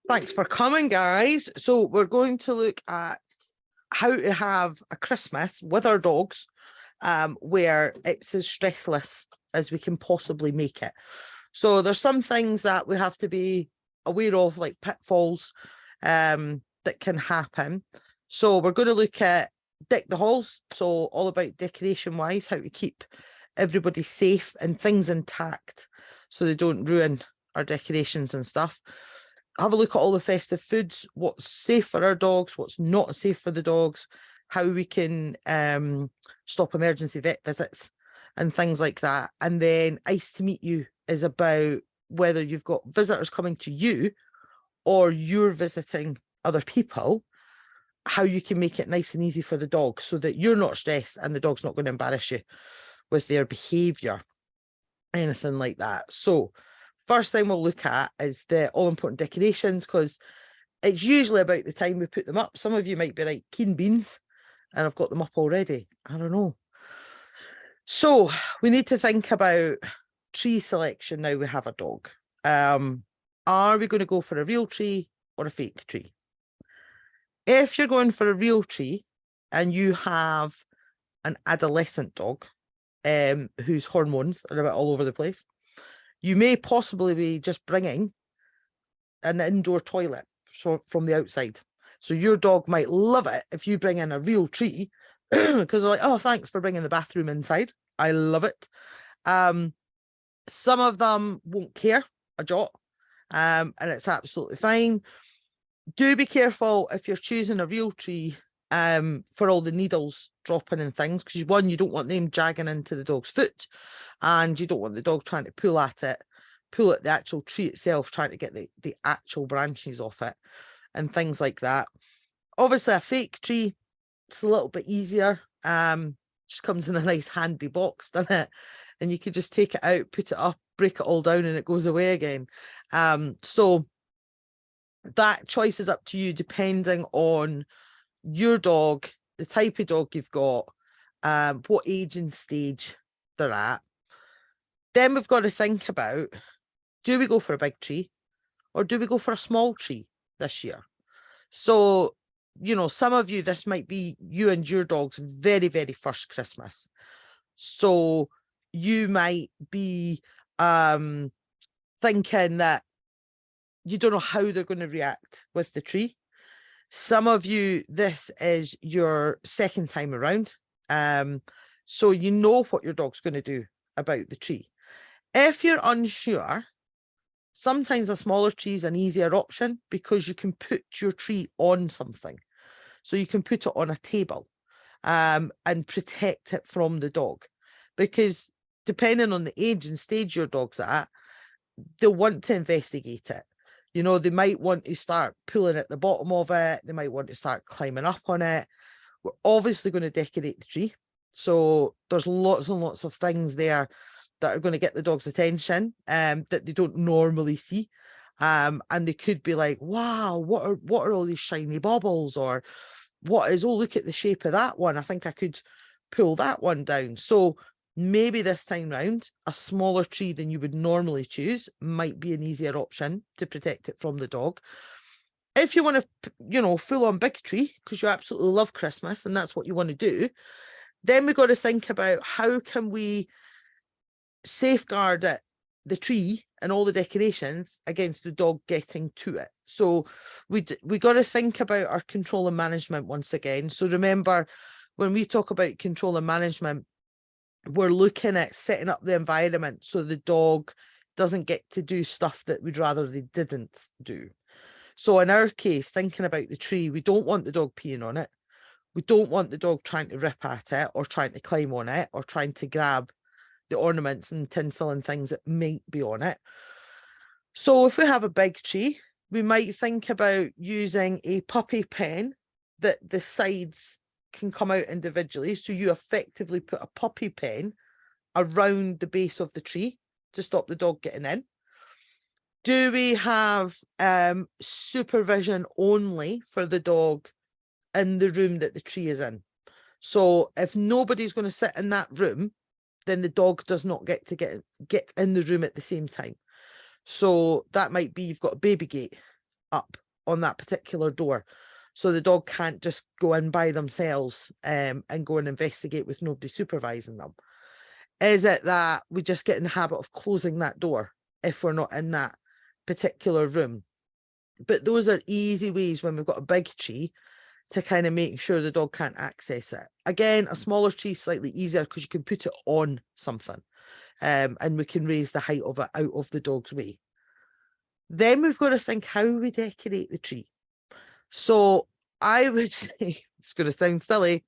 Thanks for coming, guys. So we're going to look at how to have a Christmas with our dogs where it's as stressless as we can possibly make it. So there's some things that we have to be aware of, like pitfalls that can happen. So we're going to look at deck the halls. So all about decoration wise, how to keep everybody safe and things intact so they don't ruin our decorations and stuff. Have a look at all the festive foods, what's safe for our dogs, what's not safe for the dogs, how we can stop emergency vet visits and things like that. And then Ice to Meet You is about whether you've got visitors coming to you or you're visiting other people, how you can make it nice and easy for the dog so that you're not stressed and the dog's not going to embarrass you with their behavior, anything like that. So first thing we'll look at is the all-important decorations, because it's usually about the time we put them up. Some of you might be like, keen beans, and I've got them up already. I don't know. So we need to think about tree selection now we have a dog. Are we going to go for a real tree or a fake tree? If you're going for a real tree and you have an adolescent dog whose hormones are a bit all over the place, you may possibly be just bringing an indoor toilet from the outside. So your dog might love it if you bring in a real tree because they're like, oh, thanks for bringing the bathroom inside. I love it. Some of them won't care a jot, and it's absolutely fine. Do be careful if you're choosing a real tree for all the needles dropping and things, because one, you don't want them jagging into the dog's foot, and you don't want the dog trying to pull at the actual tree itself, trying to get the actual branches off it and things like that. Obviously a fake tree, it's a little bit easier. Just comes in a nice handy box, doesn't it? And you could just take it out, put it up, break it all down, and it goes away again. So that choice is up to you depending on your dog, the type of dog you've got, what age and stage they're at. Then we've got to think about, do we go for a big tree or do we go for a small tree this year? So, you know, some of you, this might be you and your dog's very, very first Christmas. So you might be thinking that you don't know how they're going to react with the tree. Some of you, this is your second time around. So you know what your dog's going to do about the tree. If you're unsure, sometimes a smaller tree is an easier option because you can put your tree on something. So you can put it on a table and protect it from the dog. Because depending on the age and stage your dog's at, they'll want to investigate it. You know, they might want to start pulling at the bottom of it. They might want to start climbing up on it. We're obviously going to decorate the tree. So there's lots and lots of things there that are going to get the dog's attention that they don't normally see. And they could be like, wow, what are all these shiny baubles? Or what is, oh, look at the shape of that one. I think I could pull that one down. So maybe this time round, a smaller tree than you would normally choose might be an easier option to protect it from the dog. If you want to, you know, full on big tree, because you absolutely love Christmas and that's what you want to do, then we've got to think about how can we safeguard it, the tree and all the decorations against the dog getting to it. So we got to think about our control and management once again. So remember, when we talk about control and management, we're looking at setting up the environment so the dog doesn't get to do stuff that we'd rather they didn't do. So in our case, thinking about the tree, we don't want the dog peeing on it. We don't want the dog trying to rip at it or trying to climb on it or trying to grab the ornaments and tinsel and things that might be on it. So if we have a big tree, we might think about using a puppy pen that the sides can come out individually. So you effectively put a puppy pen around the base of the tree to stop the dog getting in. Do we have supervision only for the dog in the room that the tree is in? So if nobody's going to sit in that room, then the dog does not get to get in the room at the same time. So that might be, you've got a baby gate up on that particular door. So the dog can't just go in by themselves and go and investigate with nobody supervising them. Is it that we just get in the habit of closing that door if we're not in that particular room? But those are easy ways when we've got a big tree to kind of make sure the dog can't access it. Again, a smaller tree is slightly easier because you can put it on something and we can raise the height of it out of the dog's way. Then we've got to think how we decorate the tree. So I would say, it's going to sound silly,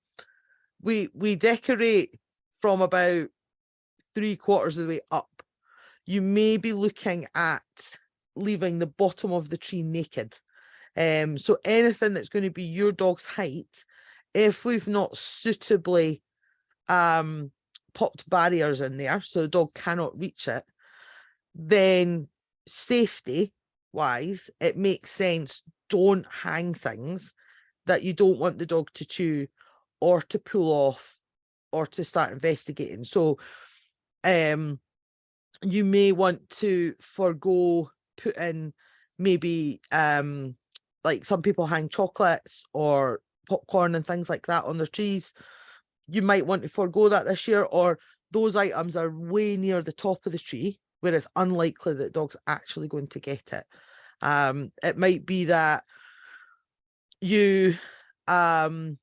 we decorate from about 3/4 of the way up. You may be looking at leaving the bottom of the tree naked. So anything that's going to be your dog's height, if we've not suitably popped barriers in there so the dog cannot reach it, then safety wise, it makes sense. Don't hang things that you don't want the dog to chew or to pull off or to start investigating. So you may want to forego putting maybe like some people hang chocolates or popcorn and things like that on their trees. You might want to forego that this year, or those items are way near the top of the tree where it's unlikely that the dog's actually going to get it. It might be that you don't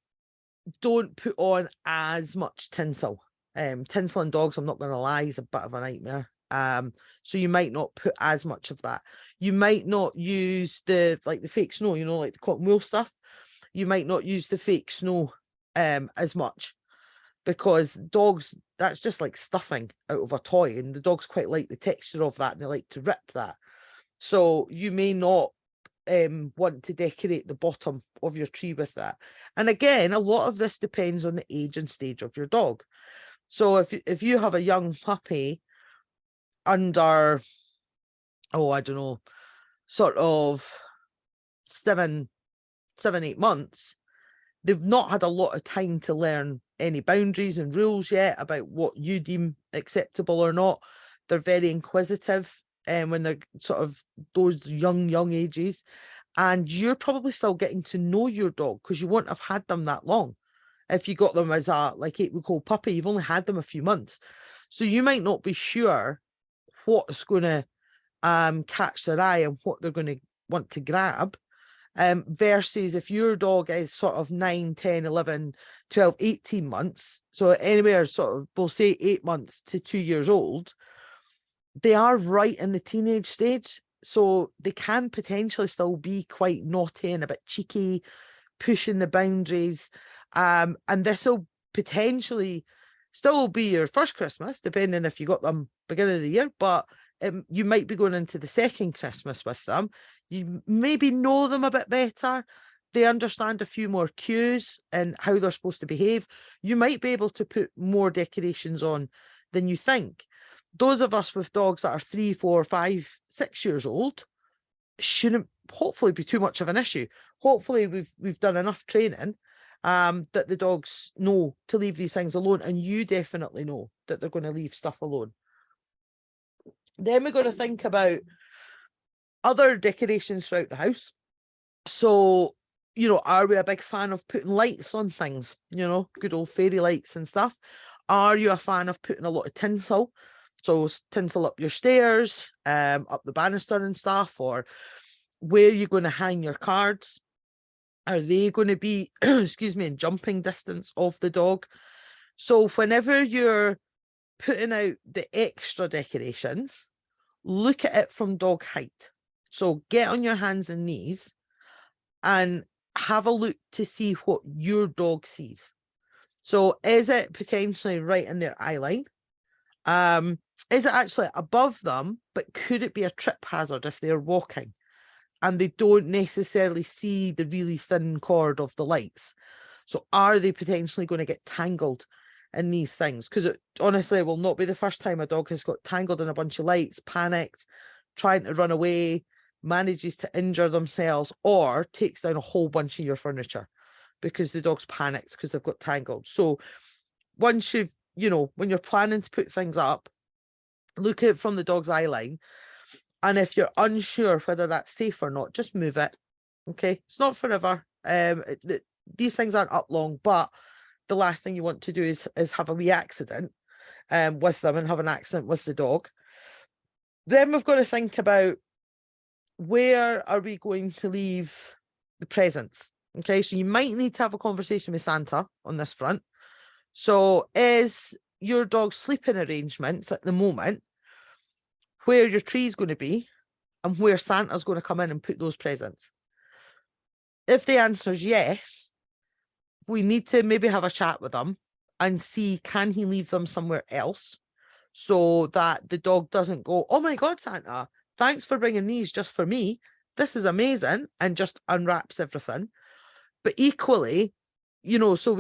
put on as much tinsel. Tinsel on dogs, I'm not going to lie, is a bit of a nightmare. So you might not put as much of that. You might not use the fake snow, you know, like the cotton wool stuff. You might not use the fake snow as much, because dogs, that's just like stuffing out of a toy, and the dogs quite like the texture of that and they like to rip that. So you may not want to decorate the bottom of your tree with that. And again, a lot of this depends on the age and stage of your dog. So if you have a young puppy under, I don't know, sort of 7, 8 months, they've not had a lot of time to learn any boundaries and rules yet about what you deem acceptable or not. They're very inquisitive when they're sort of those young ages, and you're probably still getting to know your dog because you won't have had them that long. If you got them as a 8-week-old puppy, you've only had them a few months, so you might not be sure what's going to catch their eye and what they're going to want to grab. Versus if your dog is sort of 9, 10, 11, 12, 18 months, so anywhere sort of, we'll say 8 months to 2 years old, they are right in the teenage stage. So they can potentially still be quite naughty and a bit cheeky, pushing the boundaries. And this will potentially still be your first Christmas, depending if you got them beginning of the year, but you might be going into the second Christmas with them. You maybe know them a bit better. They understand a few more cues and how they're supposed to behave. You might be able to put more decorations on than you think. Those of us with dogs that are 3, 4, 5, 6 years old shouldn't hopefully be too much of an issue. Hopefully we've done enough training that the dogs know to leave these things alone, and you definitely know that they're going to leave stuff alone. Then we're going to think about other decorations throughout the house. So, you know, are we a big fan of putting lights on things? You know, good old fairy lights and stuff. Are you a fan of putting a lot of tinsel? So tinsel up your stairs, up the banister and stuff, or where you're going to hang your cards. Are they going to be, excuse me, in jumping distance of the dog? So whenever you're putting out the extra decorations, look at it from dog height. So get on your hands and knees and have a look to see what your dog sees. So is it potentially right in their eye line? Is it actually above them, but could it be a trip hazard if they're walking and they don't necessarily see the really thin cord of the lights? So are they potentially going to get tangled in these things? Because it honestly will not be the first time a dog has got tangled in a bunch of lights, panicked, trying to run away, manages to injure themselves, or takes down a whole bunch of your furniture because the dog's panicked because they've got tangled. So once you've, you know, when you're planning to put things up, look at it from the dog's eye line And if you're unsure whether that's safe or not, just move it. Okay, it's not forever. These things aren't up long, but the last thing you want to do is have a wee accident with them and have an accident with the dog. Then we've got to think about, where are we going to leave the presents? Okay, so you might need to have a conversation with Santa on this front. So is your dog's sleeping arrangements at the moment where your tree's going to be and where Santa's going to come in and put those presents? If the answer is yes, we need to maybe have a chat with them and see, can he leave them somewhere else so that the dog doesn't go, oh my God, Santa, thanks for bringing these just for me. This is amazing, and just unwraps everything. But equally, you know, so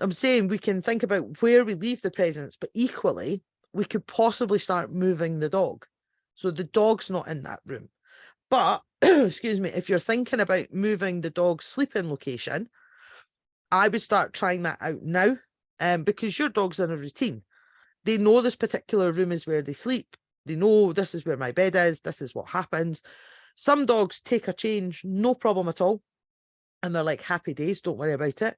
I'm saying we can think about where we leave the presents, but equally, we could possibly start moving the dog. So the dog's not in that room. But, excuse me, if you're thinking about moving the dog's sleeping location, I would start trying that out now, because your dog's in a routine. They know this particular room is where they sleep. They know this is where my bed is. This is what happens. Some dogs take a change, no problem at all. And they're like, happy days, don't worry about it.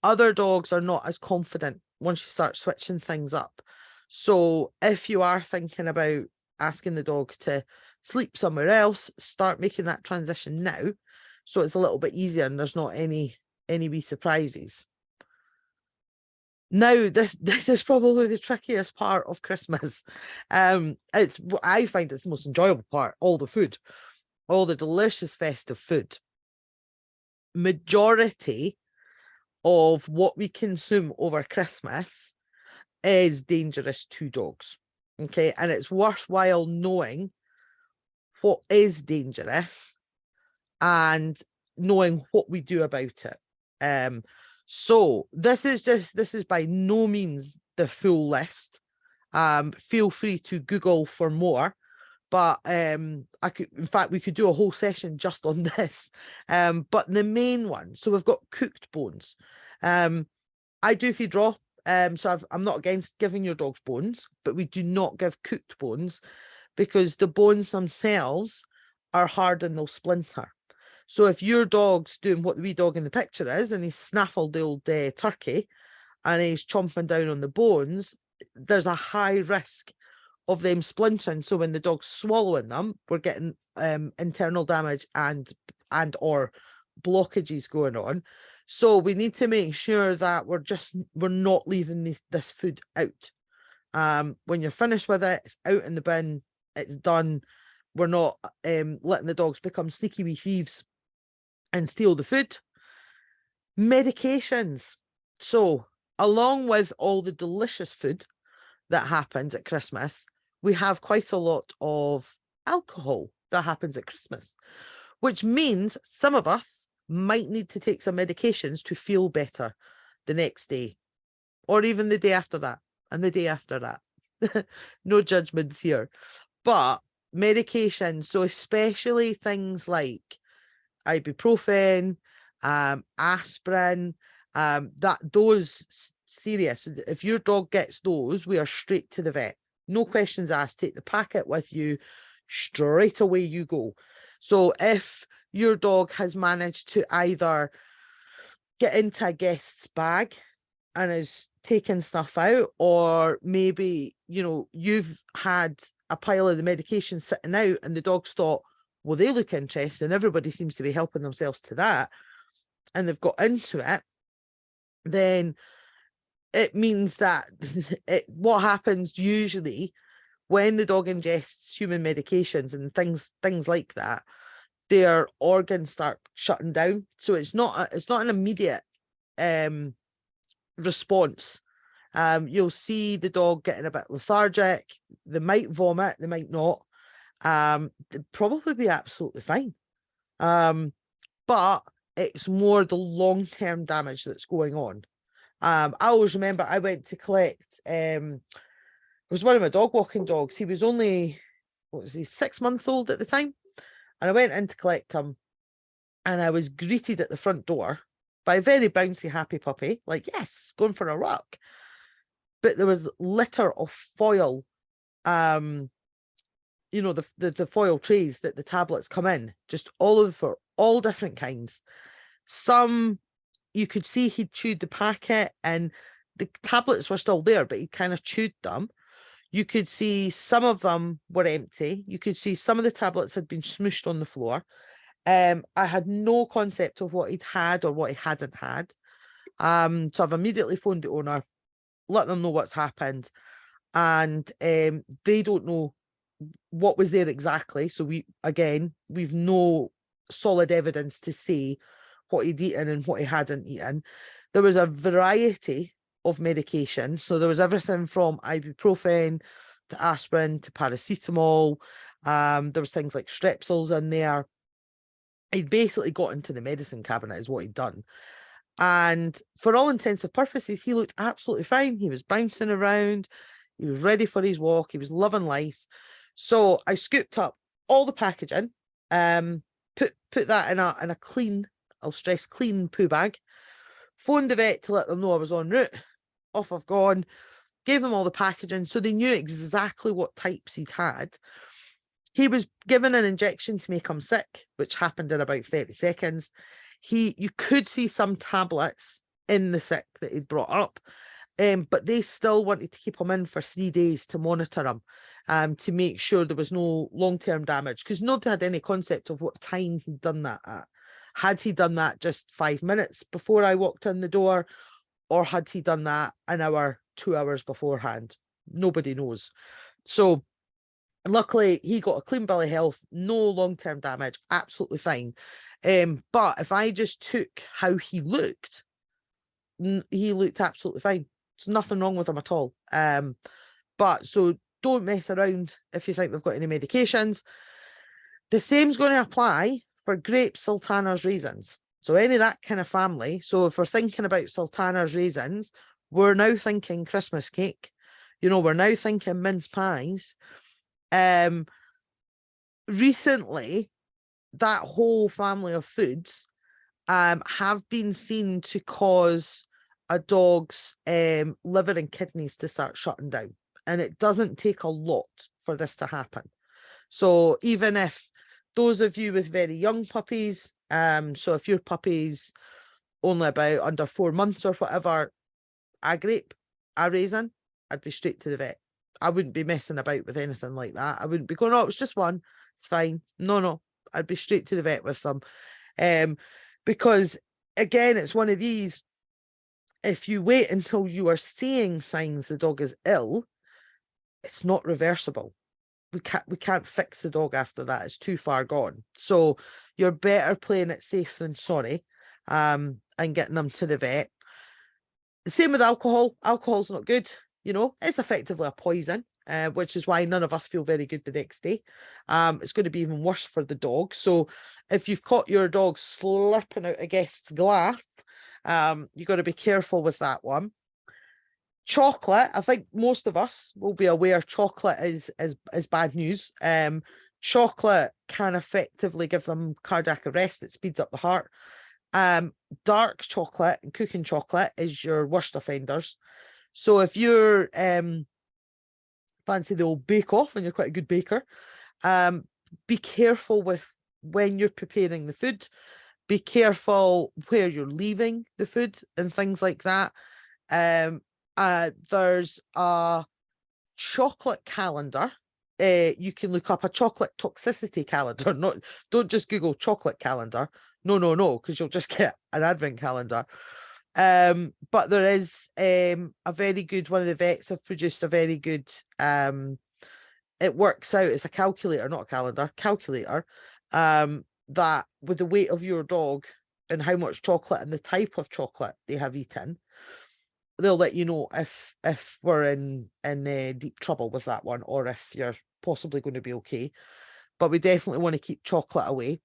Other dogs are not as confident once you start switching things up. So if you are thinking about asking the dog to sleep somewhere else, start making that transition now, so it's a little bit easier and there's not any wee surprises. Now, this is probably the trickiest part of Christmas. I find it's the most enjoyable part, all the food, all the delicious festive food. Majority of what we consume over Christmas is dangerous to dogs. Okay, and it's worthwhile knowing what is dangerous and knowing what we do about it. So this is by no means the full list. Feel free to Google for more, but in fact, we could do a whole session just on this. But the main one, so we've got cooked bones. I do feed raw, so I'm not against giving your dogs bones, but we do not give cooked bones because the bones themselves are hard and they'll splinter. So if your dog's doing what the wee dog in the picture is, and he's snaffled the old turkey and he's chomping down on the bones, there's a high risk of them splintering. So when the dog's swallowing them, we're getting internal damage and or blockages going on. So we need to make sure that we're not leaving this food out. When you're finished with it, it's out in the bin, it's done. We're not letting the dogs become sneaky wee thieves and steal the food. Medications. So along with all the delicious food that happens at Christmas, we have quite a lot of alcohol that happens at Christmas, which means some of us might need to take some medications to feel better the next day, or even the day after that, and the day after that. No judgments here. But medication, so especially things like ibuprofen, aspirin, those serious. If your dog gets those, we are straight to the vet. No questions asked. Take the packet with you, straight away you go. So if your dog has managed to either get into a guest's bag and is taking stuff out, or maybe, you know, you've had a pile of the medication sitting out and the dog's thought, well, they look interesting, everybody seems to be helping themselves to that, and they've got into it, then it means that what happens usually when the dog ingests human medications and things like that, their organs start shutting down. So it's not an immediate response. You'll see the dog getting a bit lethargic. They might vomit, they might not. They'd probably be absolutely fine. But it's more the long-term damage that's going on. I always remember I went to collect, it was one of my dog walking dogs. He was only, 6 months old at the time. And I went in to collect him, and I was greeted at the front door by a very bouncy, happy puppy, like, yes, going for a walk. But there was litter of foil, you know, the foil trays that the tablets come in, just all of for all different kinds. Some you could see he'd chewed the packet and the tablets were still there, but he kind of chewed them. You could see some of them were empty. You could see some of the tablets had been smooshed on the floor. I had no concept of what he'd had or what he hadn't had. So I've immediately phoned the owner, let them know what's happened, and they don't know what was there exactly. So we've no solid evidence to say what he'd eaten and what he hadn't eaten. There was a variety of medication. So there was everything from ibuprofen to aspirin to paracetamol. There was things like strepsils in there. He'd basically got into the medicine cabinet is what he'd done. And for all intents and purposes, he looked absolutely fine. He was bouncing around. He was ready for his walk. He was loving life. So I scooped up all the packaging, put that in a clean, I'll stress clean poo bag, phoned the vet to let them know I was en route. Off I've gone, gave them all the packaging so they knew exactly what types he'd had. He was given an injection to make him sick, which happened in about 30 seconds. You could see some tablets in the sick that he'd brought up, but they still wanted to keep him in for 3 days to monitor him, to make sure there was no long-term damage, because nobody had any concept of what time he'd done that at. Had he done that just 5 minutes before I walked in the door, or had he done that an hour, 2 hours beforehand? Nobody knows. So luckily, he got a clean bill of health, no long-term damage, absolutely fine. But if I just took how he looked absolutely fine. There's nothing wrong with him at all. But so don't mess around if you think they've got any medications. The same's going to apply for grapes, sultanas, raisins. So any of that kind of family. So if we're thinking about sultanas, raisins, we're now thinking Christmas cake. You know, we're now thinking mince pies. Recently, that whole family of foods have been seen to cause a dog's liver and kidneys to start shutting down. And it doesn't take a lot for this to happen. So even if those of you with very young puppies, so if your puppy's only about under 4 months or whatever, a grape, a raisin, I'd be straight to the vet. I wouldn't be messing about with anything like that. I wouldn't be going, oh, it was just one. It's fine. No. I'd be straight to the vet with them. Because again, it's one of these, if you wait until you are seeing signs the dog is ill, it's not reversible. We can't fix the dog after that. It's too far gone. So you're better playing it safe than sorry, and getting them to the vet. The same with alcohol. Alcohol's not good. You know, it's effectively a poison, which is why none of us feel very good the next day. It's going to be even worse for the dog. So if you've caught your dog slurping out a guest's glass, you've got to be careful with that one. Chocolate, I think most of us will be aware chocolate is bad news. Chocolate can effectively give them cardiac arrest. It speeds up the heart. Dark chocolate and cooking chocolate is your worst offenders. So if you're fancy the old bake off and you're quite a good baker, be careful with when you're preparing the food. Be careful where you're leaving the food and things like that. There's a chocolate calendar. You can look up a chocolate toxicity calendar. Don't just Google chocolate calendar. No, because you'll just get an advent calendar. But there is a very good, one of the vets have produced a very good, it works out, it's a calculator, not a calendar, calculator, that with the weight of your dog and how much chocolate and the type of chocolate they have eaten, they'll let you know if we're in deep trouble with that one, or if you're possibly going to be okay. But we definitely want to keep chocolate away.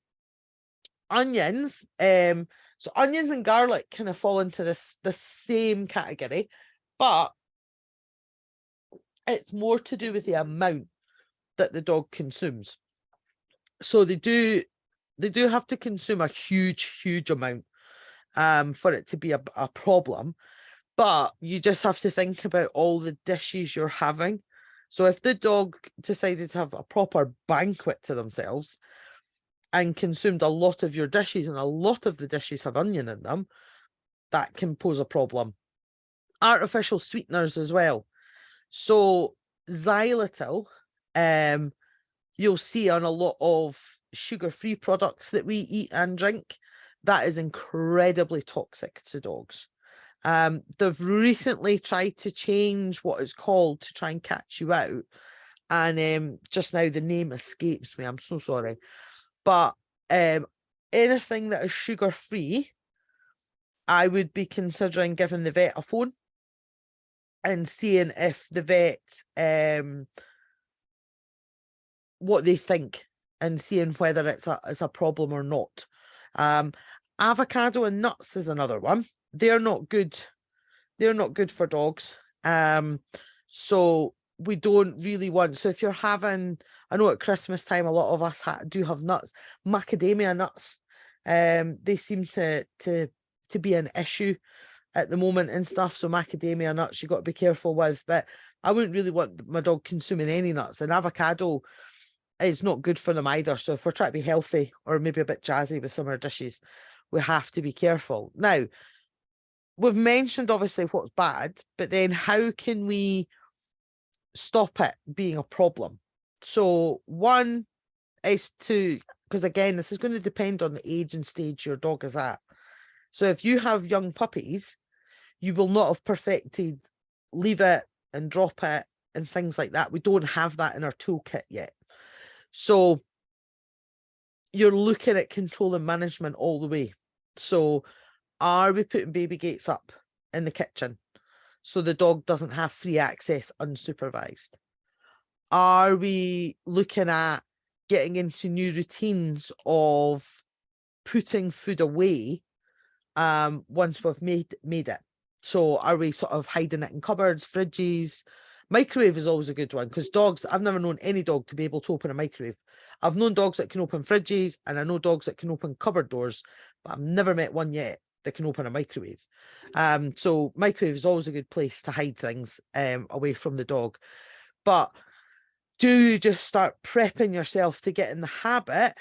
Onions, so onions and garlic kind of fall into this same category, but it's more to do with the amount that the dog consumes. So they do have to consume a huge amount for it to be a problem. But you just have to think about all the dishes you're having. So if the dog decided to have a proper banquet to themselves and consumed a lot of your dishes, and a lot of the dishes have onion in them, that can pose a problem. Artificial sweeteners as well. So xylitol, you'll see on a lot of sugar-free products that we eat and drink, that is incredibly toxic to dogs. They've recently tried to change what it's called to try and catch you out. And just now the name escapes me. I'm so sorry. But anything that is sugar-free, I would be considering giving the vet a phone and seeing if the vet, what they think, and seeing whether it's a problem or not. Avocado and nuts is another one. They're not good. They're not good for dogs. So we don't really want. So if you're having, I know at Christmas time a lot of us do have nuts, macadamia nuts. They seem to be an issue at the moment and stuff. So macadamia nuts, you got to be careful with. But I wouldn't really want my dog consuming any nuts. And avocado is not good for them either. So if we're trying to be healthy or maybe a bit jazzy with some of our dishes, we have to be careful. Now, we've mentioned obviously what's bad, but then how can we stop it being a problem? So one is to, because again, this is going to depend on the age and stage your dog is at. So if you have young puppies, you will not have perfected leave it and drop it and things like that. We don't have that in our toolkit yet. So you're looking at control and management all the way. So are we putting baby gates up in the kitchen so the dog doesn't have free access unsupervised? Are we looking at getting into new routines of putting food away once we've made it? So are we sort of hiding it in cupboards, fridges? Microwave is always a good one, because dogs, I've never known any dog to be able to open a microwave. I've known dogs that can open fridges, and I know dogs that can open cupboard doors, but I've never met one yet that can open a microwave. So microwave is always a good place to hide things away from the dog. But do you just start prepping yourself to get in the habit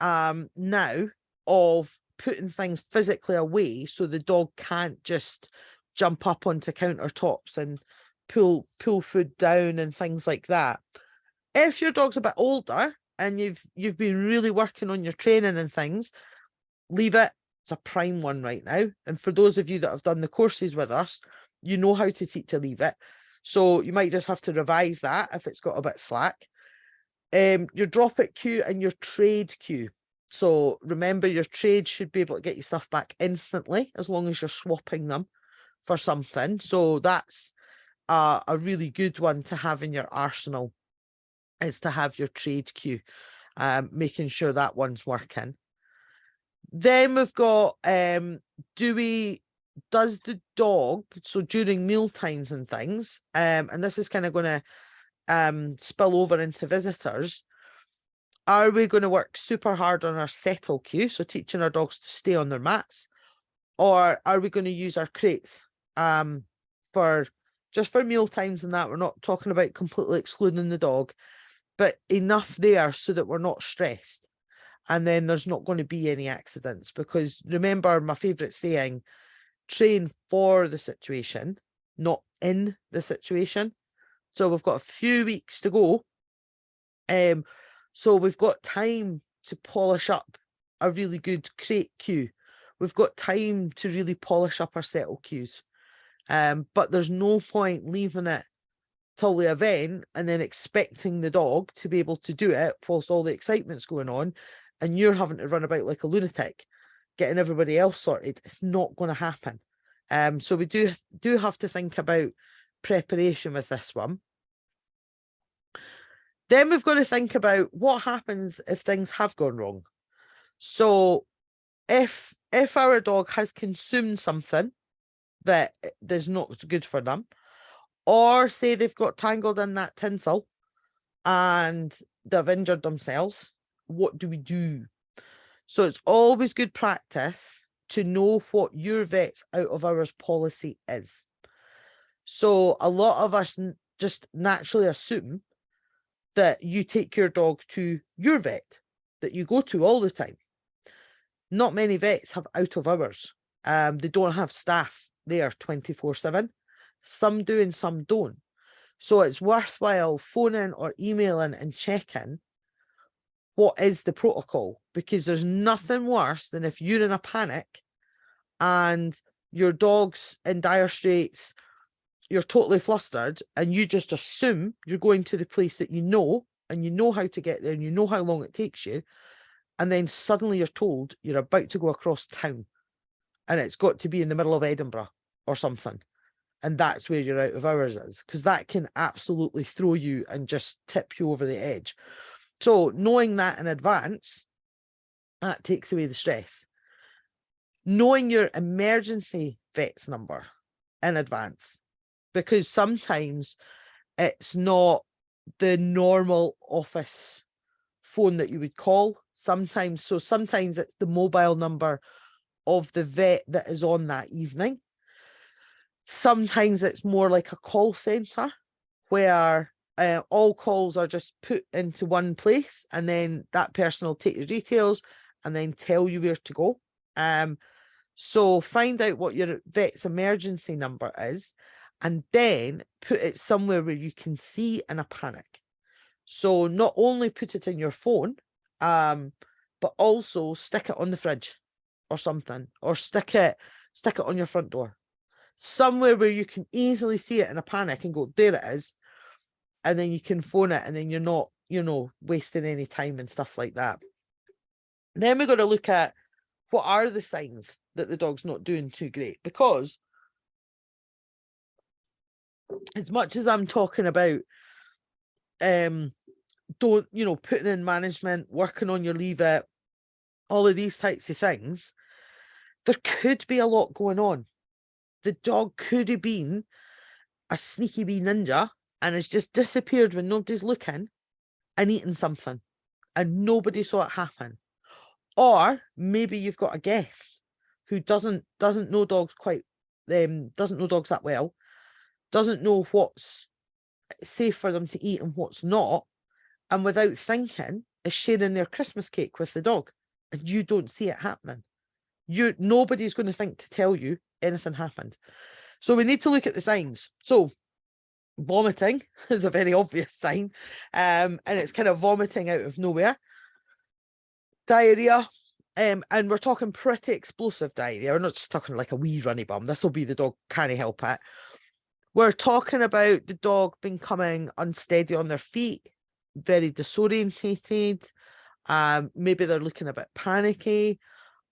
now of putting things physically away so the dog can't just jump up onto countertops and pull food down and things like that? If your dog's a bit older and you've been really working on your training and things, leave it. It's a prime one right now. And for those of you that have done the courses with us, you know how to teach a leave it. So you might just have to revise that if it's got a bit slack. Your drop it cue and your trade cue. So remember, your trade should be able to get your stuff back instantly as long as you're swapping them for something. So that's a really good one to have in your arsenal, is to have your trade cue, making sure that one's working. Then we've got, does the dog, so during meal times and things, and this is kind of going to spill over into visitors, are we going to work super hard on our settle cue, so teaching our dogs to stay on their mats, or are we going to use our crates for meal times and that? We're not talking about completely excluding the dog, but enough there so that we're not stressed. And then there's not going to be any accidents, because remember my favorite saying, train for the situation, not in the situation. So we've got a few weeks to go. So we've got time to polish up a really good crate cue. We've got time to really polish up our settle cues. But there's no point leaving it till the event and then expecting the dog to be able to do it whilst all the excitement's going on, and you're having to run about like a lunatic getting everybody else sorted. It's not going to happen. So we do have to think about preparation with this one. Then we've got to think about what happens if things have gone wrong. So if our dog has consumed something that is not good for them, or say they've got tangled in that tinsel and they've injured themselves, what do we do? So it's always good practice to know what your vet's out of hours policy is. So a lot of us just naturally assume that you take your dog to your vet that you go to all the time. Not many vets have out of hours. They don't have staff there 24/7. Some do and some don't. So it's worthwhile phoning or emailing and checking what is the protocol, because there's nothing worse than if you're in a panic and your dog's in dire straits, you're totally flustered, and you just assume you're going to the place that you know, and you know how to get there, and you know how long it takes you, and then suddenly you're told you're about to go across town, and it's got to be in the middle of Edinburgh or something, and that's where your out of hours is, because that can absolutely throw you and just tip you over the edge. So knowing that in advance, that takes away the stress. Knowing your emergency vet's number in advance, because sometimes it's not the normal office phone that you would call. Sometimes it's the mobile number of the vet that is on that evening. Sometimes it's more like a call center where all calls are just put into one place, and then that person will take your details and then tell you where to go. So find out what your vet's emergency number is, and then put it somewhere where you can see in a panic. So not only put it in your phone, but also stick it on the fridge or something, or stick it on your front door, somewhere where you can easily see it in a panic and go, there it is. And then you can phone it, and then you're not, wasting any time and stuff like that. Then we're going to look at what are the signs that the dog's not doing too great, because as much as I'm talking about putting in management, working on your leave it, all of these types of things, there could be a lot going on. The dog could have been a sneaky wee ninja and has just disappeared when nobody's looking and eaten something and nobody saw it happen. Or maybe you've got a guest who doesn't know dogs doesn't know dogs that well, doesn't know what's safe for them to eat and what's not, and without thinking is sharing their Christmas cake with the dog, and you don't see it happening. Nobody's going to think to tell you anything happened. So we need to look at the signs. So vomiting is a very obvious sign, and it's kind of vomiting out of nowhere. Diarrhea, and we're talking pretty explosive diarrhea. We're not just talking like a wee runny bum. This will be the dog can't help it. We're talking about the dog becoming unsteady on their feet, very disorientated. Maybe they're looking a bit panicky.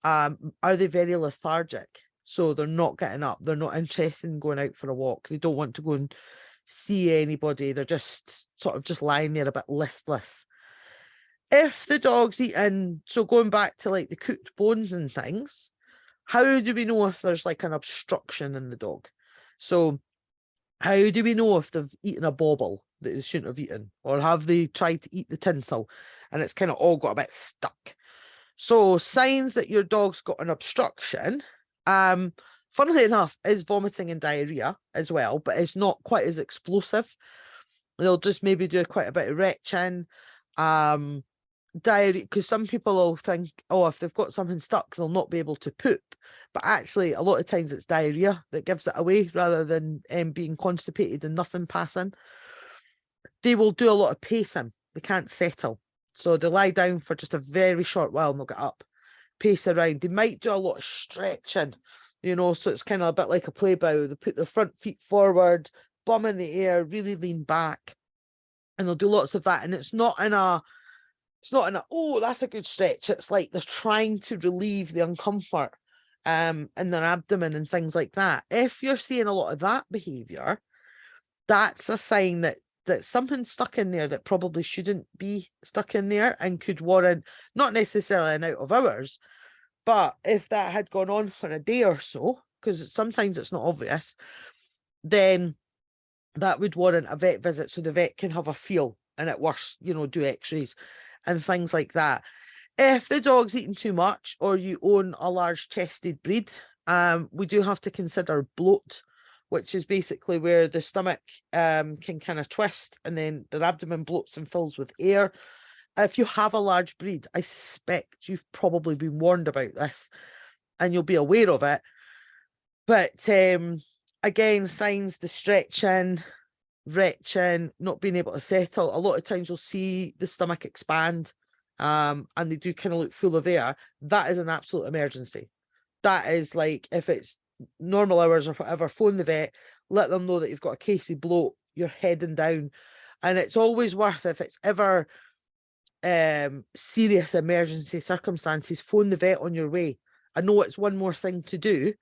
Are they very lethargic? So they're not getting up. They're not interested in going out for a walk. They don't want to go and see anybody. They're just sort of just lying there a bit listless. If the dog's eating, so going back to like the cooked bones and things, how do we know if there's like an obstruction in the dog? So how do we know if they've eaten a bauble that they shouldn't have eaten? Or have they tried to eat the tinsel and it's kind of all got a bit stuck? So signs that your dog's got an obstruction, funnily enough, is vomiting and diarrhea as well, but it's not quite as explosive. They'll just maybe do quite a bit of retching, diarrhea, because some people will think, oh, if they've got something stuck, they'll not be able to poop. But actually, a lot of times it's diarrhea that gives it away rather than being constipated and nothing passing. They will do a lot of pacing. They can't settle. So they lie down for just a very short while and they'll get up, pace around. They might do a lot of stretching, so it's kind of a bit like a play bow. They put their front feet forward, bum in the air, really lean back, and they'll do lots of that. And it's not in a, oh, that's a good stretch. It's like they're trying to relieve the uncomfort in their abdomen and things like that. If you're seeing a lot of that behavior, that's a sign that something's stuck in there that probably shouldn't be stuck in there and could warrant not necessarily an out of hours, but if that had gone on for a day or so, because sometimes it's not obvious, then that would warrant a vet visit so the vet can have a feel and at worst, do x-rays and things like that. If the dog's eating too much or you own a large chested breed, we do have to consider bloat which is basically where the stomach can kind of twist and then their abdomen bloats and fills with air. If you have a large breed, I suspect you've probably been warned about this and you'll be aware of it. But again, signs, the stretching, retching, not being able to settle. A lot of times you'll see the stomach expand and they do kind of look full of air. That is an absolute emergency. That is like, if it's normal hours or whatever, phone the vet, let them know that you've got a case of bloat, you're heading down. And it's always worth, if it's ever serious emergency circumstances, phone the vet on your way. I know it's one more thing to do,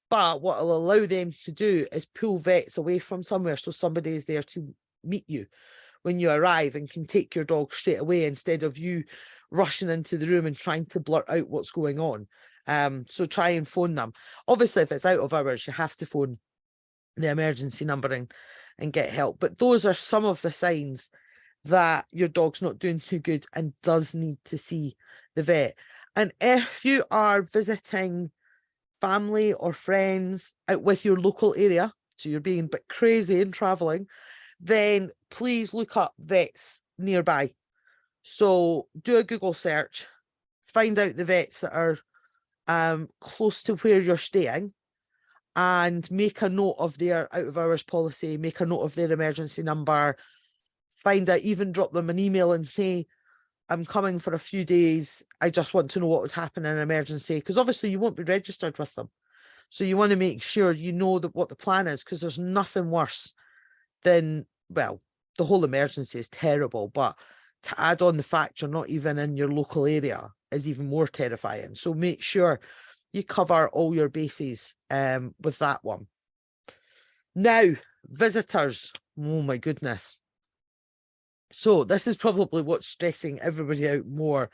but what will allow them to do is pull vets away from somewhere so somebody is there to meet you when you arrive and can take your dog straight away instead of you rushing into the room and trying to blurt out what's going on. So try and phone them. Obviously, if it's out of hours, you have to phone the emergency number and get help. But those are some of the signs that your dog's not doing too good and does need to see the vet. And if you are visiting family or friends out with your local area, so you're being a bit crazy and traveling, then please look up vets nearby. So do a Google search, find out the vets that are close to where you're staying, and make a note of their out of hours policy, make a note of their emergency number, find out, even drop them an email and say, I'm coming for a few days. I just want to know what would happen in an emergency, because obviously you won't be registered with them. So you want to make sure you know that what the plan is, because there's nothing worse than, well, the whole emergency is terrible, but to add on the fact you're not even in your local area is even more terrifying. So make sure you cover all your bases with that one. Now, visitors. Oh my goodness. So this is probably what's stressing everybody out more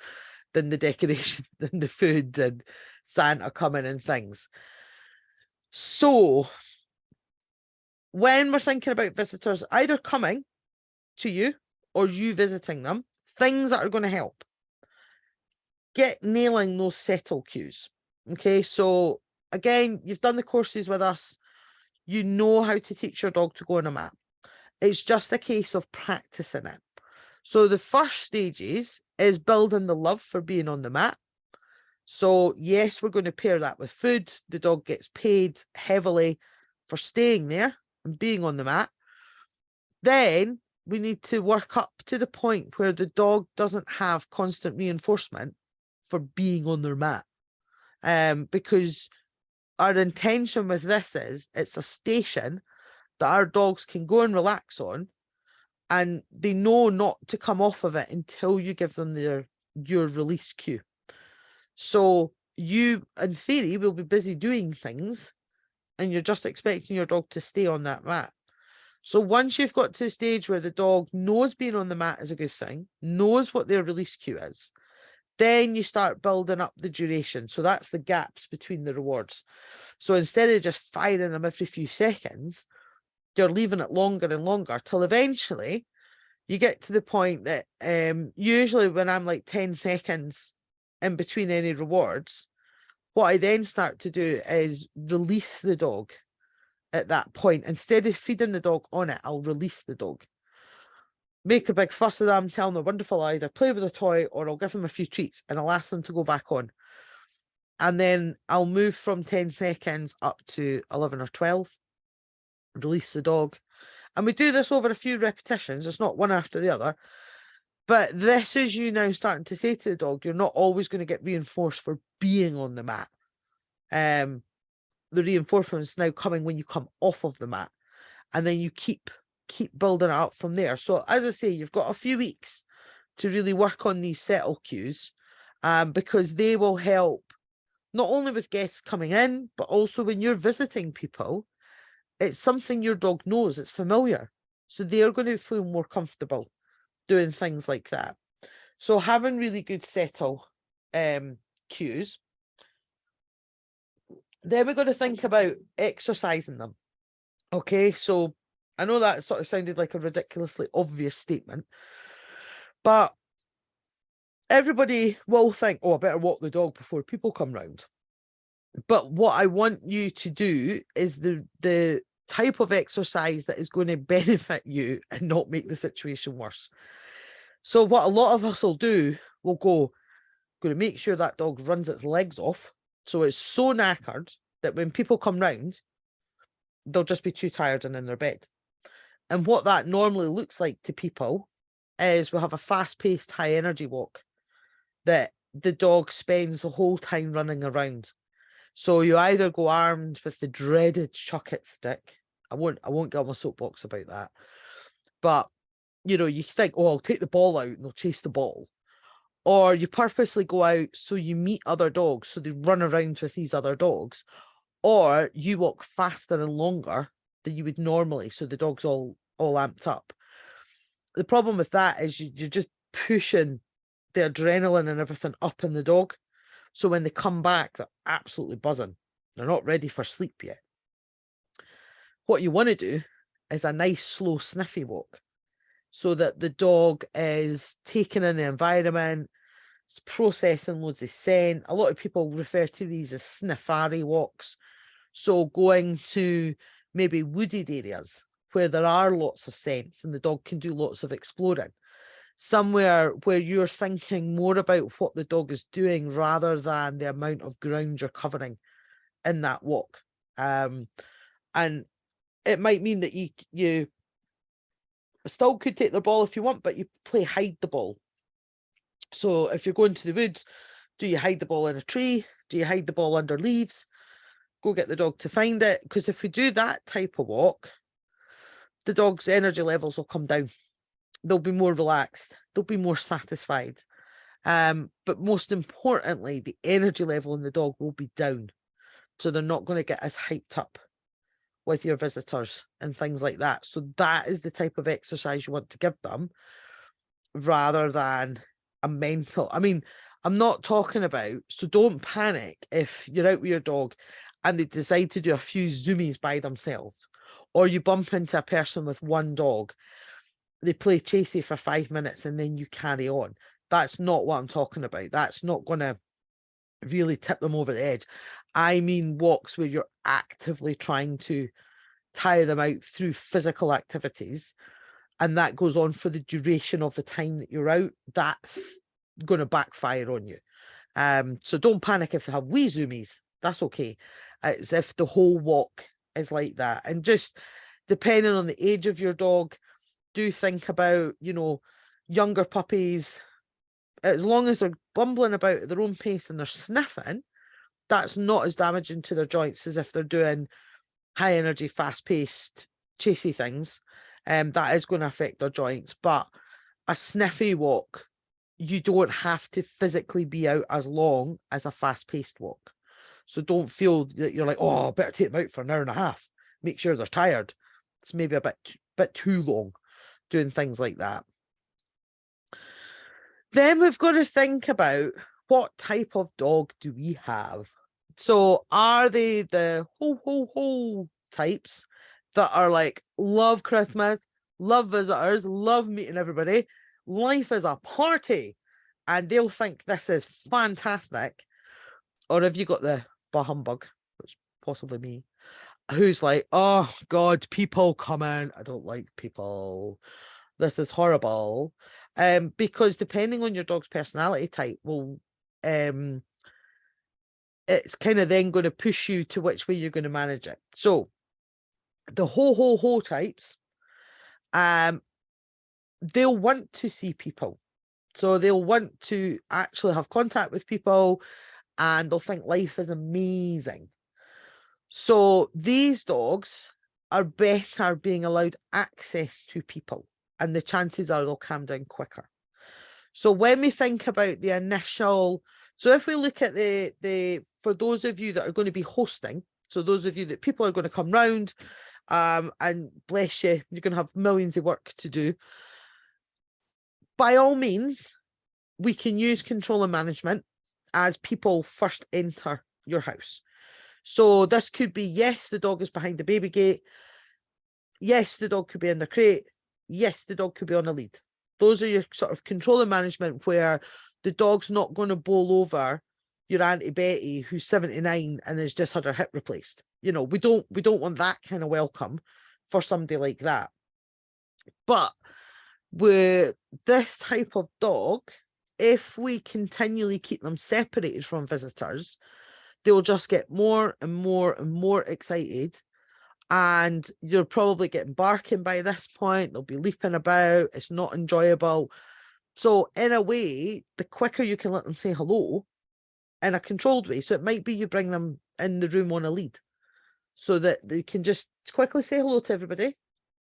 than the decoration, than the food and Santa coming and things. So when we're thinking about visitors either coming to you or you visiting them, things that are going to help. Get nailing those settle cues. Okay, so again, you've done the courses with us. You know how to teach your dog to go on a mat. It's just a case of practicing it. So the first stages is building the love for being on the mat. So yes, we're going to pair that with food. The dog gets paid heavily for staying there and being on the mat. Then we need to work up to the point where the dog doesn't have constant reinforcement for being on their mat. Because our intention with this is it's a station that our dogs can go and relax on, and they know not to come off of it until you give them your release cue. So you, in theory, will be busy doing things and you're just expecting your dog to stay on that mat. So once you've got to a stage where the dog knows being on the mat is a good thing, knows what their release cue is, then you start building up the duration. So that's the gaps between the rewards. So instead of just firing them every few seconds, you're leaving it longer and longer till eventually you get to the point that usually when I'm like 10 seconds in between any rewards, what I then start to do is release the dog at that point. Instead of feeding the dog on it, I'll release the dog. Make a big fuss of them, tell them they're wonderful, I'll either play with a toy or I'll give them a few treats and I'll ask them to go back on. And then I'll move from 10 seconds up to 11 or 12, release the dog. And we do this over a few repetitions. It's not one after the other. But this is you now starting to say to the dog, you're not always going to get reinforced for being on the mat. The reinforcement is now coming when you come off of the mat. And then you keep building it up from there. So as I say, you've got a few weeks to really work on these settle cues, because they will help not only with guests coming in, but also when you're visiting people. It's something your dog knows, it's familiar. So they're going to feel more comfortable doing things like that. So having really good settle cues. Then we're going to think about exercising them. Okay, so I know that sort of sounded like a ridiculously obvious statement, but everybody will think, oh, I better walk the dog before people come round. But what I want you to do is the type of exercise that is going to benefit you and not make the situation worse. So what a lot of us will do, we'll go, going to make sure that dog runs its legs off. So it's so knackered that when people come round, they'll just be too tired and in their bed. And what that normally looks like to people is we'll have a fast-paced, high-energy walk that the dog spends the whole time running around. So you either go armed with the dreaded chuck it stick. I won't get on my soapbox about that. But, you know, you think, oh, I'll take the ball out and they'll chase the ball. Or you purposely go out so you meet other dogs, so they run around with these other dogs. Or you walk faster and longer than you would normally, so the dog's all amped up. The problem with that is you're just pushing the adrenaline and everything up in the dog. So when they come back, they're absolutely buzzing. They're not ready for sleep yet. What you want to do is a nice, slow, sniffy walk so that the dog is taking in the environment, it's processing loads of scent. A lot of people refer to these as sniffari walks. So going to maybe wooded areas where there are lots of scents and the dog can do lots of exploring. Somewhere where you're thinking more about what the dog is doing rather than the amount of ground you're covering in that walk. And it might mean that you still could take the ball if you want, but you play hide the ball. So if you're going to the woods, do you hide the ball in a tree? Do you hide the ball under leaves? Go get the dog to find it. Because if we do that type of walk, the dog's energy levels will come down. They'll be more relaxed. They'll be more satisfied. But most importantly, the energy level in the dog will be down. So they're not going to get as hyped up with your visitors and things like that. So that is the type of exercise you want to give them rather than a mental. I mean, I'm not talking about, so don't panic if you're out with your dog and they decide to do a few zoomies by themselves, or you bump into a person with one dog, they play chasey for 5 minutes and then you carry on. That's not what I'm talking about. That's not going to really tip them over the edge. I mean walks where you're actively trying to tire them out through physical activities, and that goes on for the duration of the time that you're out. That's going to backfire on you. So don't panic if they have wee zoomies. That's okay. It's if the whole walk is like that. And just depending on the age of your dog, do think about, you know, younger puppies. As long as they're bumbling about at their own pace and they're sniffing, that's not as damaging to their joints as if they're doing high energy, fast paced, chasey things. That is going to affect their joints. But a sniffy walk, you don't have to physically be out as long as a fast paced walk. So don't feel that you're like, oh, I better take them out for an hour and a half. Make sure they're tired. It's maybe a bit too long doing things like that. Then we've got to think about what type of dog do we have? So are they the ho types that are like, love Christmas, love visitors, love meeting everybody, life is a party, and they'll think this is fantastic? Or have you got the bah humbug, which possibly me, who's like, oh God, people come in, I don't like people, this is horrible. Because depending on your dog's personality type will it's kind of then going to push you to which way you're going to manage it. So the ho types, they'll want to see people. So they'll want to actually have contact with people and they'll think life is amazing. So these dogs are better being allowed access to people, and the chances are they'll calm down quicker. So when we think about the initial, so if we look at the for those of you that are going to be hosting, so those of you that people are going to come round, and bless you, you're going to have millions of work to do. By all means, we can use control and management as people first enter your house. So this could be, yes, the dog is behind the baby gate. Yes, the dog could be in the crate. Yes, the dog could be on a lead. Those are your sort of control and management where the dog's not going to bowl over your Auntie Betty who's 79 and has just had her hip replaced. you know, we don't want that kind of welcome for somebody like that. But with this type of dog, if we continually keep them separated from visitors, they'll just get more and more and more excited. And you're probably getting barking by this point. They'll be leaping about. It's not enjoyable. So in a way, the quicker you can let them say hello in a controlled way. So it might be you bring them in the room on a lead so that they can just quickly say hello to everybody.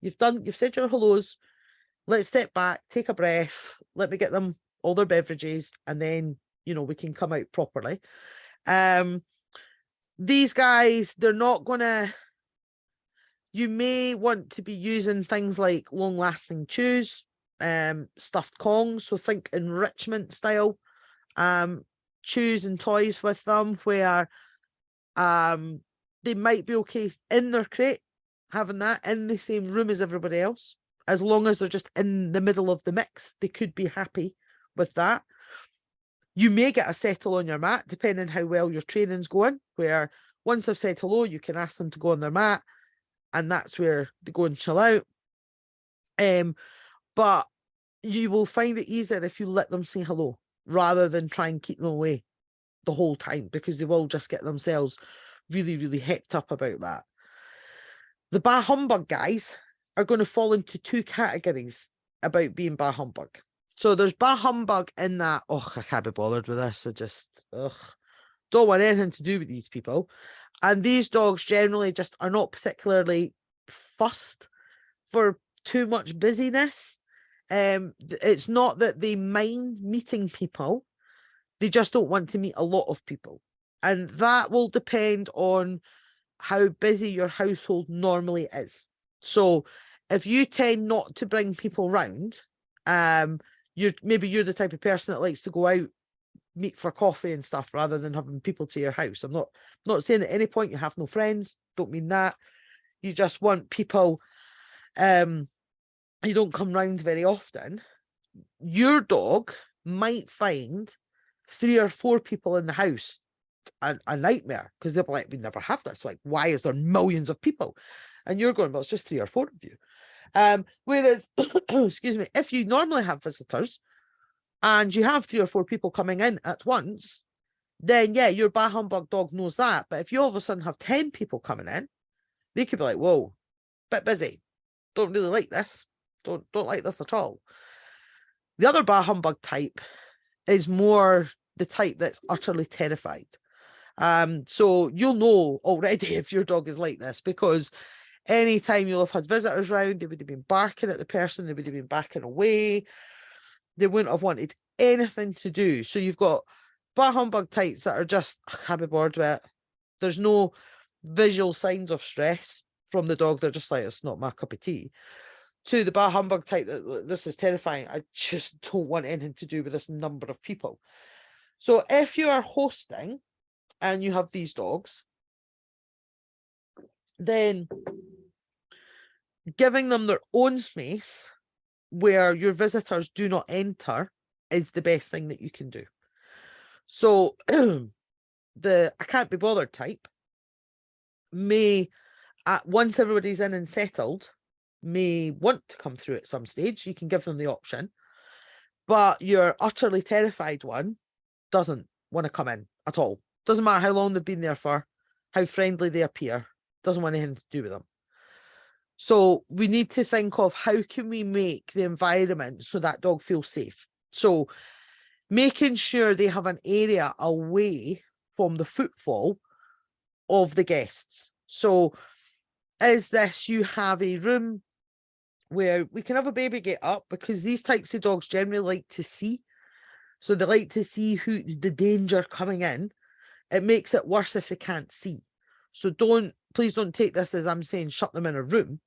You've said your hellos. Let's step back, take a breath. Let me get them all their beverages, and then, you know, we can come out properly. These guys, they're not gonna, you may want to be using things like long-lasting chews, stuffed Kongs, so think enrichment style chews and toys with them, where they might be okay in their crate, having that in the same room as everybody else. As long as they're just in the middle of the mix, they could be happy with that. You may get a settle on your mat, depending how well your training's going, where once they've said hello, you can ask them to go on their mat, and that's where they go and chill out. But you will find it easier if you let them say hello, rather than try and keep them away the whole time, because they will just get themselves really, really hecked up about that. The bah humbug guys are going to fall into two categories about being bah humbug. So there's bah humbug in that, oh, I can't be bothered with this. I just, don't want anything to do with these people. And these dogs generally just are not particularly fussed for too much busyness. It's not that they mind meeting people. They just don't want to meet a lot of people. And that will depend on how busy your household normally is. So if you tend not to bring people round, you're the type of person that likes to go out, meet for coffee and stuff, rather than having people to your house. I'm not saying at any point you have no friends, don't mean that. You just want people, you don't come round very often. Your dog might find 3 or 4 people in the house a nightmare, because they'll be like, we never have this. Like, why is there millions of people? And you're going, well, it's just 3 or 4 of you. Whereas, excuse me, if you normally have visitors and you have 3 or 4 people coming in at once, then yeah, your bah humbug dog knows that. But if you all of a sudden have 10 people coming in, they could be like, whoa, bit busy. Don't really like this. Don't like this at all. The other bah humbug type is more the type that's utterly terrified. So you'll know already if your dog is like this, because anytime you'll have had visitors round, they would have been barking at the person, they would have been backing away, they wouldn't have wanted anything to do. So you've got bah humbug types that are just, I can't be bothered with it. There's no visual signs of stress from the dog. They're just like, it's not my cup of tea. To the bah humbug type, that this is terrifying. I just don't want anything to do with this number of people. So if you are hosting and you have these dogs, then giving them their own space where your visitors do not enter is the best thing that you can do. So the I can't be bothered type may, once everybody's in and settled, may want to come through at some stage. You can give them the option. But your utterly terrified one doesn't want to come in at all. Doesn't matter how long they've been there for, how friendly they appear, doesn't want anything to do with them. So we need to think of how can we make the environment so that dog feels safe. So making sure they have an area away from the footfall of the guests. So is this, you have a room where we can have a baby gate up, because these types of dogs generally like to see. So they like to see who the danger coming in. It makes it worse if they can't see. So please don't take this as I'm saying shut them in a room.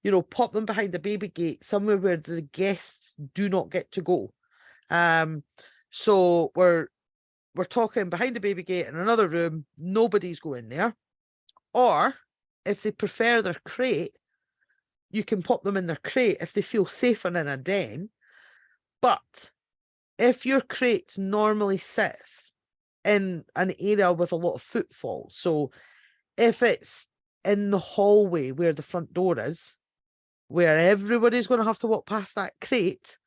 You know, pop them behind the baby gate, somewhere where the guests do not get to go. So we're talking behind the baby gate in another room, nobody's going there. Or if they prefer their crate, you can pop them in their crate if they feel safer in a den. But if your crate normally sits in an area with a lot of footfall, so If it's in the hallway where the front door is, where everybody's going to have to walk past that crate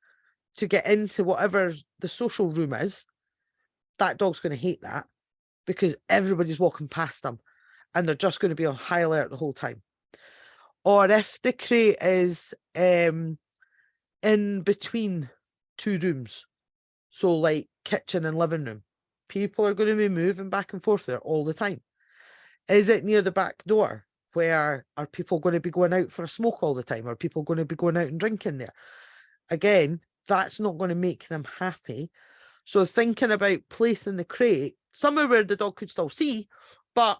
to get into whatever the social room is, that dog's going to hate that because everybody's walking past them and they're just going to be on high alert the whole time. Or if the crate is in between two rooms, so like kitchen and living room, people are going to be moving back and forth there all the time. Is it near the back door? Where are people going to be going out for a smoke all the time? Are people going to be going out and drinking there? Again, that's not going to make them happy. So thinking about placing the crate somewhere where the dog could still see, but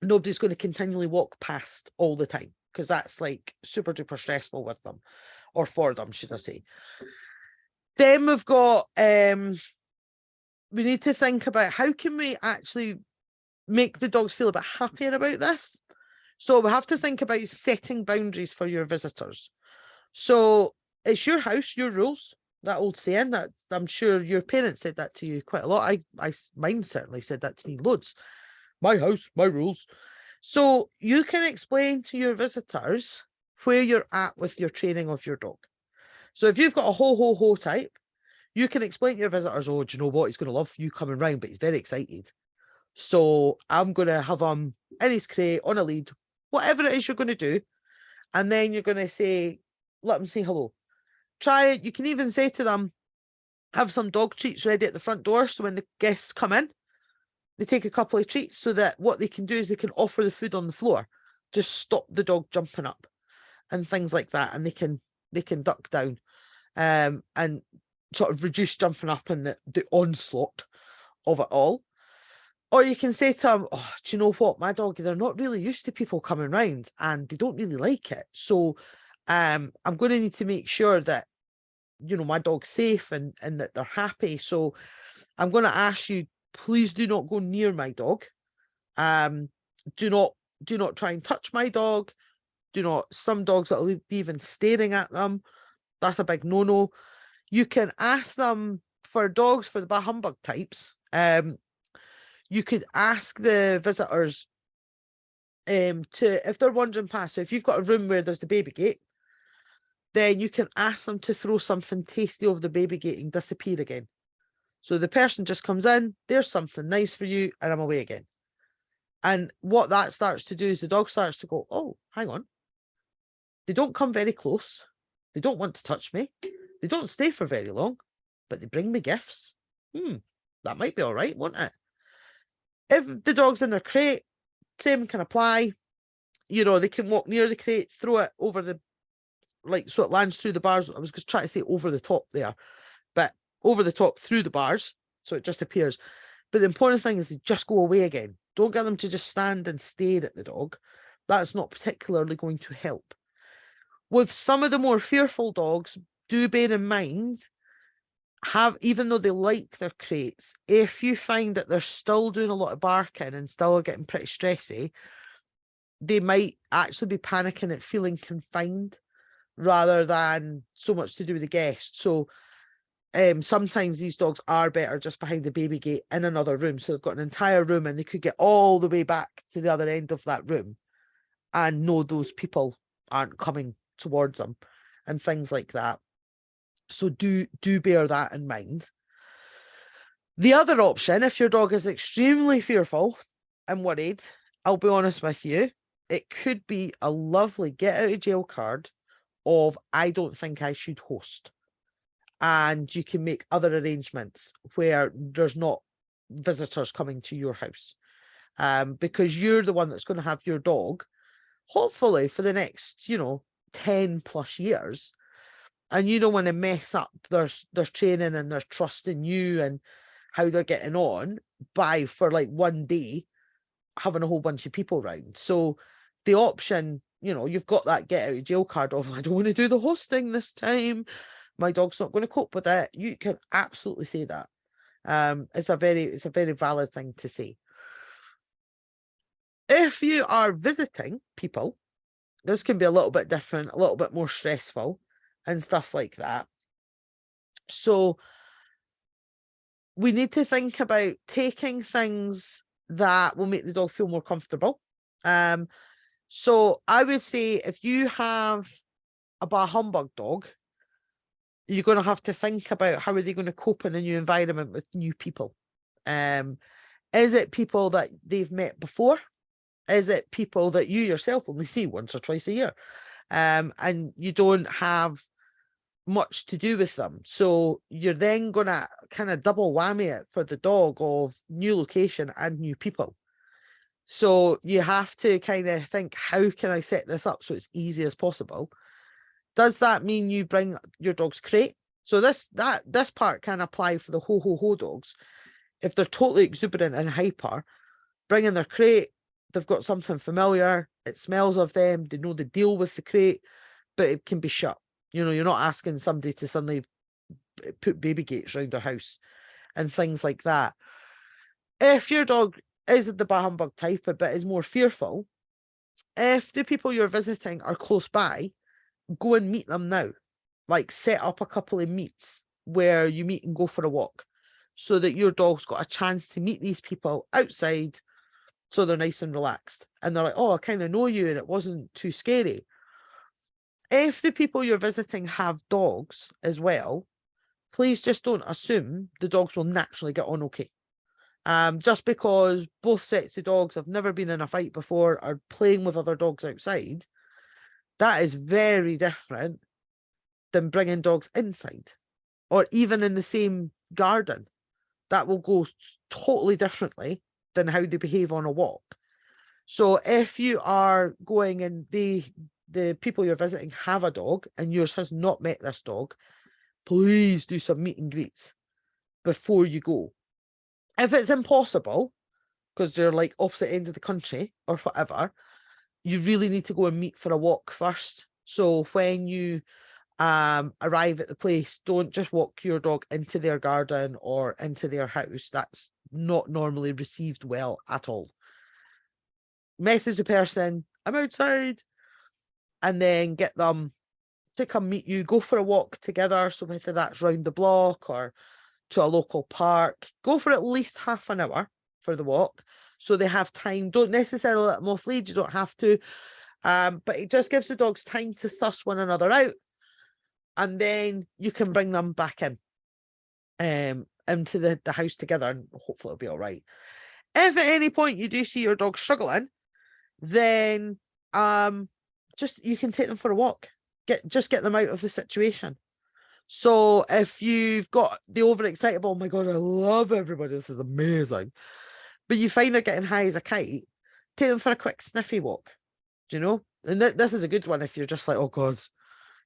nobody's going to continually walk past all the time, because that's like super duper stressful with them, or for them, should I say. Then we've got, we need to think about how can we actually make the dogs feel a bit happier about this. So we have to think about setting boundaries for your visitors. So it's your house, your rules. That old saying that I'm sure your parents said that to you quite a lot. Mine certainly said that to me loads. My house, my rules. So you can explain to your visitors where you're at with your training of your dog. So if you've got a ho type, you can explain to your visitors, oh, do you know what? He's going to love you coming round, but he's very excited. So I'm going to have him in his crate on a lead, whatever it is you're going to do. And then you're going to say, let them say hello. Try it. You can even say to them, have some dog treats ready at the front door. So when the guests come in, they take a couple of treats, so that what they can do is they can offer the food on the floor, just stop the dog jumping up and things like that. And they can duck down and sort of reduce jumping up and the onslaught of it all. Or you can say to them, oh, do you know what? My dog, they're not really used to people coming round and they don't really like it. So I'm going to need to make sure that, you know, my dog's safe and that they're happy. So I'm going to ask you, please do not go near my dog. Do not try and touch my dog. Some dogs that will be even staring at them. That's a big no-no. You can ask them for dogs, for the bah humbug types. You could ask the visitors if they're wandering past. So if you've got a room where there's the baby gate, then you can ask them to throw something tasty over the baby gate and disappear again. So the person just comes in, there's something nice for you, and I'm away again. And what that starts to do is the dog starts to go, oh, hang on. They don't come very close. They don't want to touch me. They don't stay for very long, but they bring me gifts. That might be all right, won't it? If the dog's in their crate, same can apply. You know, they can walk near the crate, throw it over the, like, so it lands through the bars. I was just trying to say over the top there, but over the top through the bars, so it just appears. But the important thing is they just go away again. Don't get them to just stand and stare at the dog. That's not particularly going to help. With some of the more fearful dogs, do bear in mind, even though they like their crates, if you find that they're still doing a lot of barking and still getting pretty stressy, they might actually be panicking at feeling confined rather than so much to do with the guest. So sometimes these dogs are better just behind the baby gate in another room. So they've got an entire room and they could get all the way back to the other end of that room and know those people aren't coming towards them and things like that. So do bear that in mind. The other option, if your dog is extremely fearful and worried, I'll be honest with you, it could be a lovely get out of jail card of, I don't think I should host. And you can make other arrangements where there's not visitors coming to your house. Because you're the one that's going to have your dog, hopefully for the next, 10 plus years. And you don't want to mess up their training and their trust in you and how they're getting on by, for like one day, having a whole bunch of people around. So the option, you've got that get out of jail card of, I don't want to do the hosting this time. My dog's not going to cope with it. You can absolutely say that. It's a very valid thing to say. If you are visiting people, this can be a little bit different, a little bit more stressful and stuff like that. So we need to think about taking things that will make the dog feel more comfortable. So I would say if you have a bah humbug dog, you're going to have to think about how are they going to cope in a new environment with new people. Is it people that they've met before? Is it people that you yourself only see once or twice a year? And you don't have much to do with them. So you're then going to kind of double whammy it for the dog of new location and new people. So you have to kind of think, how can I set this up so it's easy as possible? Does that mean you bring your dog's crate? So this part can apply for the ho dogs. If they're totally exuberant and hyper, bring in their crate, they've got something familiar, it smells of them, they know the deal with the crate, but it can be shut. You know, you're not asking somebody to suddenly put baby gates around their house and things like that. If your dog is the bah humbug type, but is more fearful, if the people you're visiting are close by, go and meet them now. Like, set up a couple of meets where you meet and go for a walk so that your dog's got a chance to meet these people outside, so they're nice and relaxed. And they're like, oh, I kind of know you and it wasn't too scary. If the people you're visiting have dogs as well, please just don't assume the dogs will naturally get on okay. Just because both sets of dogs have never been in a fight before, are playing with other dogs outside, that is very different than bringing dogs inside or even in the same garden. That will go totally differently than how they behave on a walk. So if you are going and the people you're visiting have a dog and yours has not met this dog, please do some meet and greets before you go. If it's impossible, because they're like opposite ends of the country or whatever, you really need to go and meet for a walk first. So when you arrive at the place, don't just walk your dog into their garden or into their house. That's not normally received well at all. Message the person, I'm outside, and then get them to come meet you. Go for a walk together. So whether that's round the block or to a local park, go for at least half an hour for the walk so they have time. Don't necessarily let them off lead, you don't have to, but it just gives the dogs time to suss one another out, and then you can bring them back in into the house together, and hopefully it'll be all right. If at any point you do see your dog struggling, then just you can take them for a walk. Just get them out of the situation. So if you've got the overexcitable, oh my god, I love everybody, this is amazing, but you find they're getting high as a kite, take them for a quick sniffy walk. Do you know? And this is a good one if you're just like, oh god,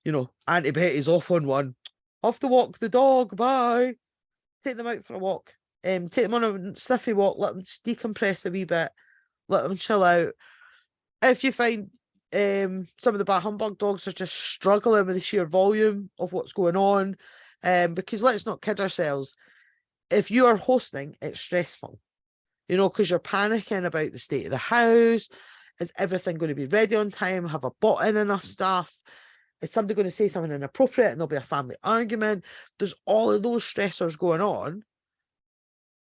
you know, Auntie Betty's off on one, off to walk the dog, bye. Take them out for a walk. Take them on a sniffy walk, let them decompress a wee bit, let them chill out. If you find some of the bah humbug dogs are just struggling with the sheer volume of what's going on, because let's not kid ourselves, if you are hosting, it's stressful, you know, because you're panicking about the state of the house. Is everything going to be ready on time? Have I bought in enough stuff? Is somebody going to say something inappropriate and there'll be a family argument? There's all of those stressors going on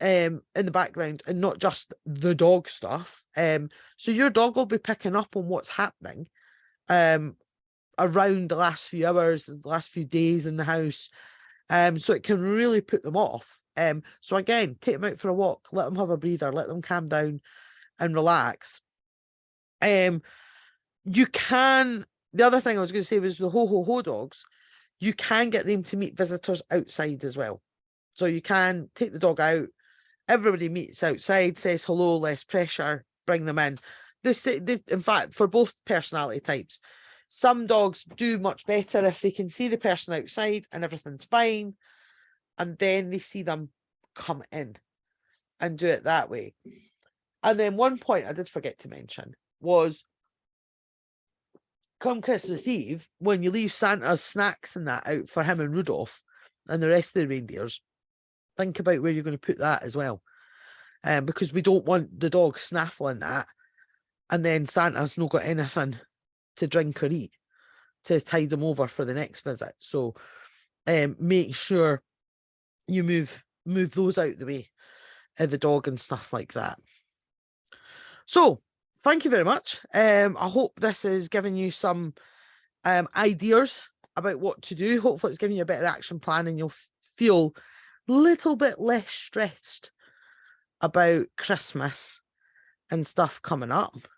in the background, and not just the dog stuff. So your dog will be picking up on what's happening around the last few hours, the last few days in the house. So it can really put them off. So again, take them out for a walk, let them have a breather, let them calm down and relax. You can, the other thing I was going to say was the ho dogs, you can get them to meet visitors outside as well. So you can take the dog out, everybody meets outside, says hello, less pressure, bring them in. This, in fact, for both personality types, some dogs do much better if they can see the person outside and everything's fine, and then they see them come in and do it that way. And then one point I did forget to mention was, come Christmas Eve, when you leave Santa's snacks and that out for him and Rudolph and the rest of the reindeers, think about where you're going to put that as well. Because we don't want the dog snaffling that and then Santa's not got anything to drink or eat to tide them over for the next visit. So make sure you move those out the way, the dog and stuff like that. So thank you very much. I hope this has given you some ideas about what to do. Hopefully it's giving you a better action plan and you'll feel a little bit less stressed about Christmas and stuff coming up.